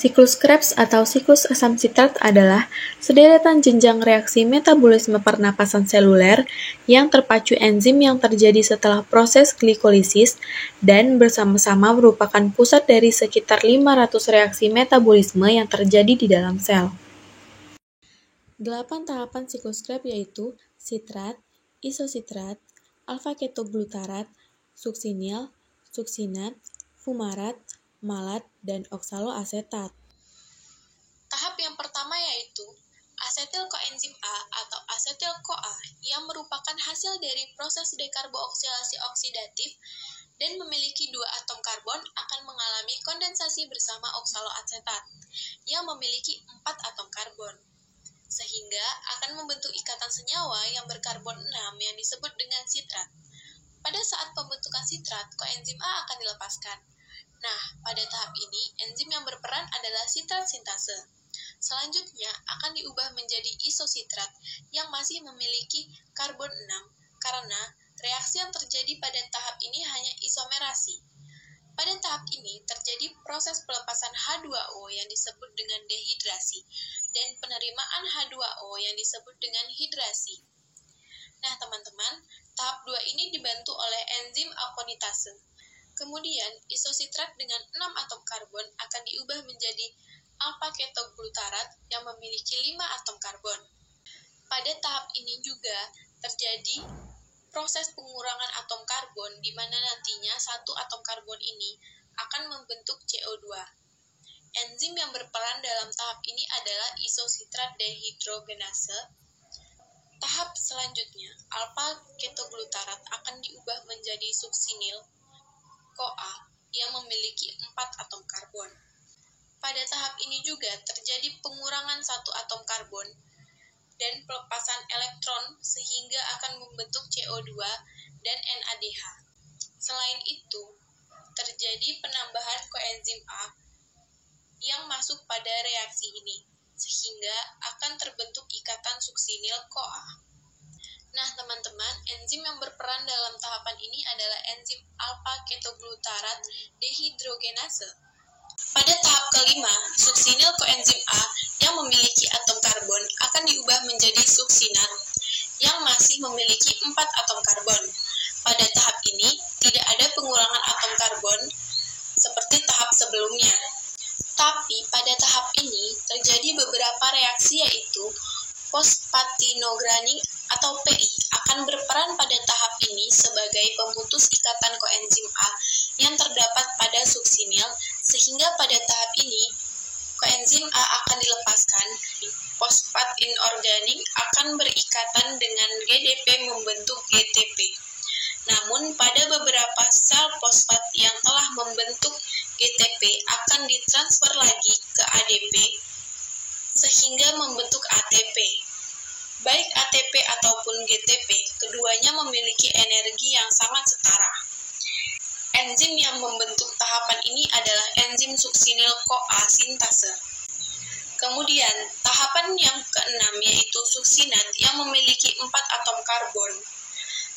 Siklus Krebs atau siklus asam sitrat adalah sederetan jenjang reaksi metabolisme pernapasan seluler yang terpacu enzim yang terjadi setelah proses glikolisis dan bersama-sama merupakan pusat dari sekitar 500 reaksi metabolisme yang terjadi di dalam sel. 8 tahapan siklus Krebs yaitu sitrat, isositrat, alfa-ketoglutarat, suksinil, suksinat, fumarat, malat, dan oksaloasetat. Tahap yang pertama yaitu asetil koenzim A atau asetil-CoA yang merupakan hasil dari proses dekarbooksilasi oksidatif dan memiliki 2 atom karbon akan mengalami kondensasi bersama oksaloasetat yang memiliki 4 atom karbon, sehingga akan membentuk ikatan senyawa yang berkarbon 6 yang disebut dengan sitrat. Pada saat pembentukan sitrat, koenzim A akan dilepaskan. Nah, pada tahap ini, enzim yang berperan adalah sitrat sintase. Selanjutnya, akan diubah menjadi isositrat yang masih memiliki karbon 6 karena reaksi yang terjadi pada tahap ini hanya isomerasi. Pada tahap ini, terjadi proses pelepasan H2O yang disebut dengan dehidrasi dan penerimaan H2O yang disebut dengan hidrasi. Nah, teman-teman, tahap 2 ini dibantu oleh enzim akonitase. Kemudian, isositrat dengan 6 atom karbon akan diubah menjadi alfa-ketoglutarat yang memiliki 5 atom karbon. Pada tahap ini juga terjadi proses pengurangan atom karbon di mana nantinya satu atom karbon ini akan membentuk CO2. Enzim yang berperan dalam tahap ini adalah isositrat dehidrogenase. Tahap selanjutnya, alfa-ketoglutarat akan diubah menjadi suksinil, CoA, yang memiliki 4 atom karbon. Pada tahap ini juga terjadi pengurangan satu atom karbon dan pelepasan elektron sehingga akan membentuk CO2 dan NADH. Selain itu, terjadi penambahan koenzim A yang masuk pada reaksi ini, sehingga akan terbentuk ikatan suksinil CoA. Nah, teman-teman, enzim yang berperan dalam tahapan ini adalah enzim alfa-ketoglutarat dehidrogenase. Pada tahap kelima, suksinil koenzim A yang memiliki atom karbon akan diubah menjadi suksinat yang masih memiliki 4 atom karbon. Pada tahap ini, tidak ada pengurangan atom karbon seperti tahap sebelumnya. Tapi pada tahap ini terjadi beberapa reaksi yaitu fosfatinograning atau PI akan berperan pada tahap ini sebagai pemutus ikatan koenzim A yang terdapat pada suksinil, sehingga pada tahap ini koenzim A akan dilepaskan. Fosfat inorganik akan berikatan dengan GDP membentuk GTP. Namun pada beberapa sel fosfat yang telah membentuk GTP akan ditransfer lagi ke ADP sehingga membentuk ATP. Baik ATP ataupun GTP, keduanya memiliki energi yang sangat setara. Enzim yang membentuk tahapan ini adalah enzim suksinil CoA sintase. Kemudian, tahapan yang keenam yaitu suksinat yang memiliki 4 atom karbon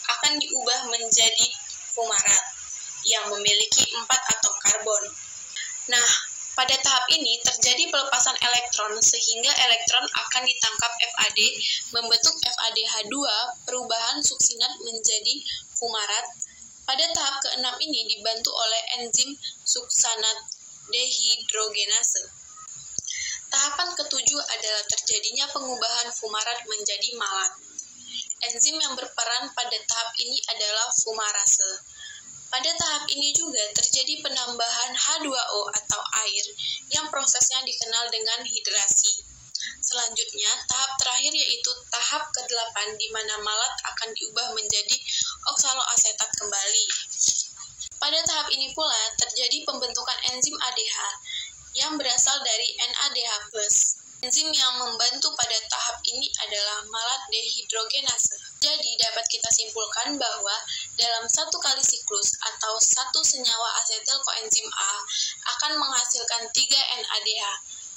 akan diubah menjadi fumarat yang memiliki 4 atom karbon. Nah, pada tahap ini terjadi pelepasan elektron sehingga elektron akan ditangkap FAD membentuk FADH2, perubahan suksinat menjadi fumarat. Pada tahap ke-6 ini dibantu oleh enzim suksanat dehidrogenase. Tahapan ke-7 adalah terjadinya pengubahan fumarat menjadi malat. Enzim yang berperan pada tahap ini adalah fumarase. Pada tahap ini juga terjadi penambahan H2O atau air yang prosesnya dikenal dengan hidrasi. Selanjutnya, tahap terakhir yaitu tahap ke-8 di mana malat akan diubah menjadi oksaloasetat kembali. Pada tahap ini pula terjadi pembentukan enzim ADH yang berasal dari NADH+. Enzim yang membantu pada tahap ini adalah malat dehidrogenase. Jadi dapat kita simpulkan bahwa dalam satu kali siklus atau satu senyawa asetil koenzim A akan menghasilkan 3 NADH,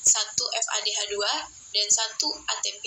1 FADH2, dan 1 ATP.